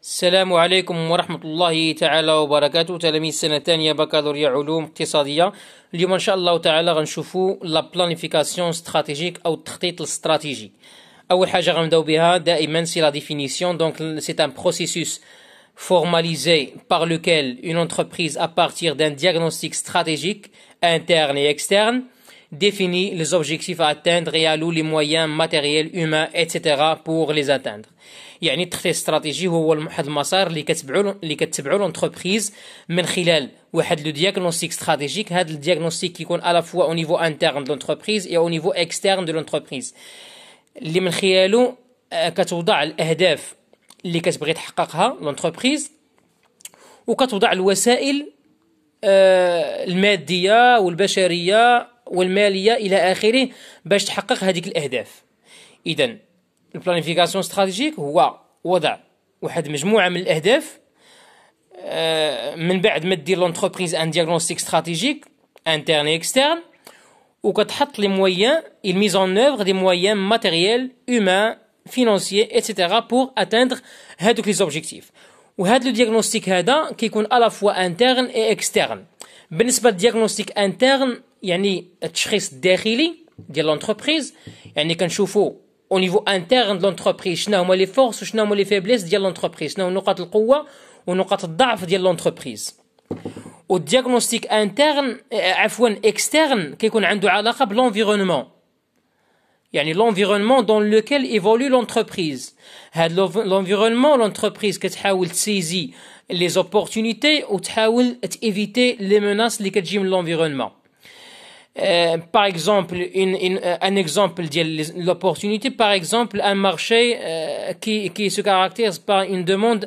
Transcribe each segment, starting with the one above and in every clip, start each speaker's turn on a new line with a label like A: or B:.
A: السلام عليكم ورحمة الله تعالى وبركاته. تلاميذ سنة ثانية بكالوريا علوم اقتصادية. اليوم إن شاء الله تعالى غنشوفوا لا بلانيفيكاسيون استراتيجيك أو التخطيط الاستراتيجي. أول حاجة غنبداو بها دائما سي لا ديفينيسيون. Donc c'est un processus formalisé par lequel une entreprise à partir d'un diagnostic stratégique interne et externe définit les objectifs à atteindre et alloue les moyens matériels, humains, etc. pour les atteindre. يعني التخطيط الاستراتيجي هو واحد المسار اللي كتبعو لونتربريز من خلال واحد لو دياغنوستيك استراتيجيك. هذا الدياغنوستيك كيكون على فوا او نيفو انترن دو لونتربريز اي او نيفو اكسترن دو لونتربريز، اللي من خلالو كتوضع الاهداف اللي كتبغي تحققها لونتربريز، وكتوضع الوسائل الماديه والبشريه والماليه الى اخره باش تحقق هذيك الاهداف. اذا البلانيفيكاسيون استراتيجيك هو وضع واحد مجموعه من الاهداف من بعد ما دير لونتربريز ان دياغنوستيك استراتيجيك انترن اكسترن، وكتحط لي مويان il mise en œuvre des moyens matériels, humains, financiers, etc. pour atteindre هادوك لي زوبجيكتيف. وهاد لو دياغنوستيك هذا كيكون على فوا انترن اي اكسترن. بالنسبه للدياغنوستيك انترن يعني التشخيص الداخلي ديال لونتربريز، يعني كنشوفوا au niveau interne de l'entreprise شنو هما لي فورس وشنو هما لي فيبليس ديال لونتربريز، شنو نقاط القوه ونقاط الضعف ديال لونتربريز. والدياغنوستيك انترن عفوا اكسترن كيكون عنده علاقه بلونفيرونمون، يعني لونفيرونمون دون لوكيل ايفولو لونتربريز. هاد لونفيرونمون لونتربريز كتحاول تسيزي لي زوبورتونيتي وتحاول تيفيتي لي ميناس اللي كتجي من لونفيرونمون. Par exemple, un exemple de l'opportunité, par exemple, un marché qui se caractérise par une demande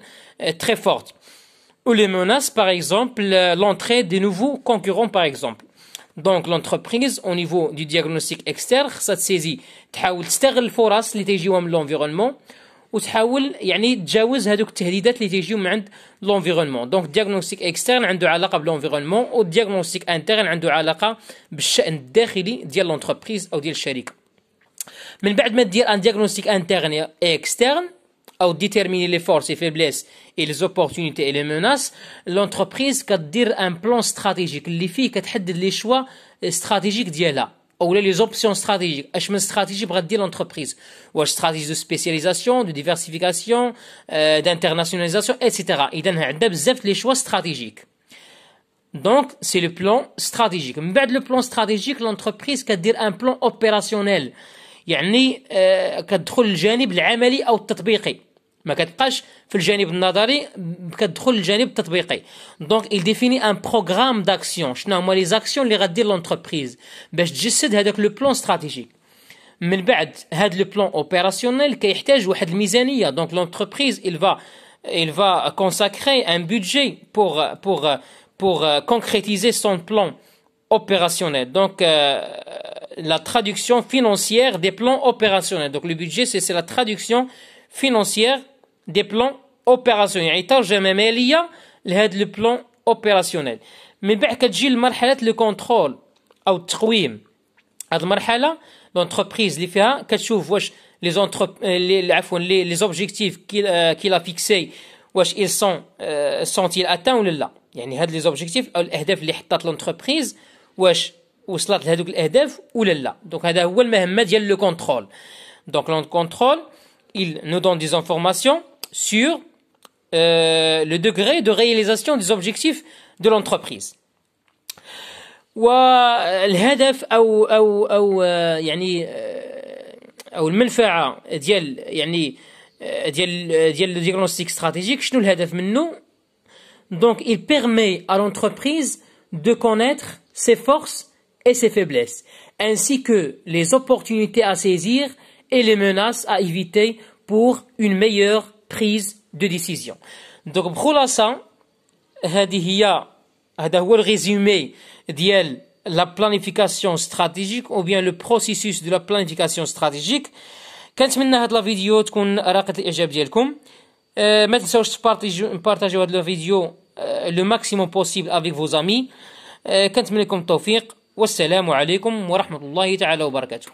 A: très forte. Ou les menaces, par exemple, l'entrée des nouveaux concurrents, par exemple. Donc, l'entreprise, au niveau du diagnostic externe, ça te saisit. تحاول تستغل الفرص اللي تيجيوها من l'environnement وتحاول يعني تجاوز هذوك التهديدات اللي تيجيو من عند لونفيرونمون. دونك دياغنوستيك اكسترن عنده علاقه بلونفيرونمون، والدياغنوستيك انترن عنده علاقه بالشأن الداخلي ديال لونتربريز او ديال الشركه. من بعد ما دير ان دياغنوستيك انترن اي اكسترن او ديتيرميني لي فورس اي فيبليس اي لي زوبورتونيتي اي لي ميناس، لونتربريز كدير ان بلان استراتيجيك اللي فيه كتحدد لي شوا استراتيجيك ديالها ou les options stratégiques. اش من stratégie بغات دير l'entreprise؟ واش stratégie de spécialisation, de diversification, d'internationalisation, etc. اذا عندها بزاف لي شوا استراتيجيك. Donc c'est le plan stratégique. من بعد le plan stratégique l'entreprise كدير un plan opérationnel، يعني كتدخل الجانب العملي او التطبيقي، ما كتبقاش في الجانب النظري، كتدخل الجانب التطبيقي. دونك il définit un programme d'action. شنو هما لي زاكسيون اللي غدير لونتربريز باش تجسد هذاك لو بلان استراتيجيك. من بعد هذا لو بلان اوبيراسيونيل كيحتاج واحد الميزانيه. دونك لونتربريز il va consacrer un budget pour concrétiser son plan opérationnel. Donc la traduction financière des plans opérationnels. Donc le budget c'est la traduction financière des plans opérationnels، يعني ترجمة مالية لهذا لو بلان اوبيراسيونيل. من بعد كتجي المرحلة لو كونترول أو التقويم. هذه المرحلة لونتربريز اللي فيها كتشوف واش لي زوبجيكتيف كي لا فيكسي واش ils sont-ils atteints ولا لا. يعني هاد لي زوبجيكتيف أو الأهداف اللي حطات لونتربريز واش وصلت لهذوك الأهداف ولا لا. دونك هذا هو المهمة ديال لو كونترول. دونك لو كونترول il nous donne des informations sur le degré de réalisation des objectifs de l'entreprise. والهدف أو يعني أو المنفعة ديال يعني ديال le diagnostic stratégique. شنو الهدف منه؟ Donc il permet à l'entreprise de connaître ses forces et ses faiblesses, ainsi que les opportunités à saisir et les menaces à éviter pour une meilleure prise de décision. Donc بخلاصة هذا هو الريزومي ديال la planification stratégique ou bien le processus de la planification stratégique. كنتمنى هذا الفيديو تكون راقت الاعجاب ديالكم. ما تنساوش تبارطاجيو هذا الفيديو le maximum possible avec vos amis. كنتمنى لكم التوفيق، والسلام عليكم ورحمة الله تعالى وبركاته.